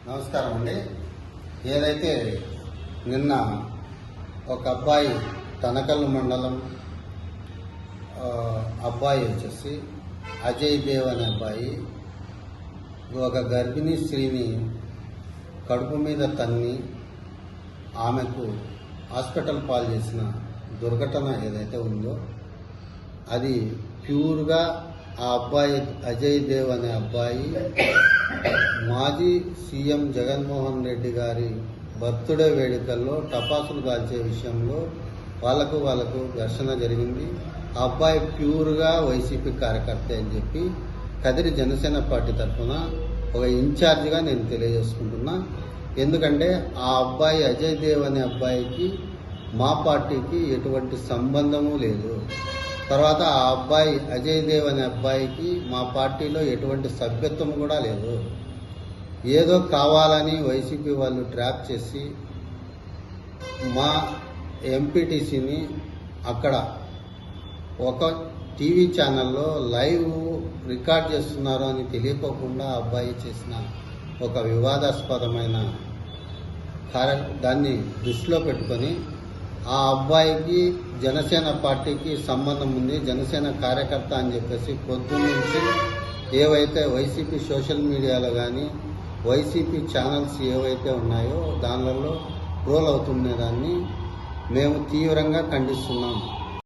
నమస్కారం అండి. ఏదైతే నిన్న ఒక అబ్బాయి తనకల్లు మండలం అబ్బాయి వచ్చేసి అజయ్ దేవ్ అనే అబ్బాయి ఒక గర్భిణీ స్త్రీని కడుపు మీద తన్ని ఆమెకు హాస్పిటల్ పాలు చేసిన దుర్ఘటన ఏదైతే ఉందో అది ప్యూర్గా ఆ అబ్బాయి అజయ్ దేవ్ అనే అబ్బాయి మాజీ సీఎం జగన్మోహన్ రెడ్డి గారి బర్త్డే వేడుకల్లో టపాసులు కాల్చే విషయంలో వాళ్ళకు ఘర్షణ జరిగింది. ఆ అబ్బాయి ప్యూర్గా వైసీపీ కార్యకర్త అని చెప్పి కదిరి జనసేన పార్టీ తరఫున ఒక ఇన్ఛార్జిగా నేను తెలియజేసుకుంటున్నా. ఎందుకంటే ఆ అబ్బాయి అజయ్ దేవ్ అనే అబ్బాయికి మా పార్టీకి ఎటువంటి సంబంధము లేదు. తర్వాత ఆ అబ్బాయి అజయ్ దేవ్ అనే అబ్బాయికి మా పార్టీలో ఎటువంటి సభ్యత్వం కూడా లేదు. ఏదో కావాలని వైసీపీ వాళ్ళు ట్రాప్ చేసి మా ఎంపీటీసీని అక్కడ ఒక టీవీ ఛానల్లో లైవ్ రికార్డ్ చేస్తున్నారు అని తెలియకోకుండా అబ్బాయి చేసిన ఒక వివాదాస్పదమైన దాన్ని దృష్టిలో పెట్టుకొని ఆ అబ్బాయికి జనసేన పార్టీకి సంబంధం ఉంది, జనసేన కార్యకర్త అని చెప్పేసి పొద్దున్నుంచి ఏవైతే వైసీపీ సోషల్ మీడియాలో కానీ వైసీపీ ఛానల్స్ ఏవైతే ఉన్నాయో దానిలలో ట్రోల్ అవుతున్నదాన్ని మేము తీవ్రంగా ఖండిస్తున్నాం.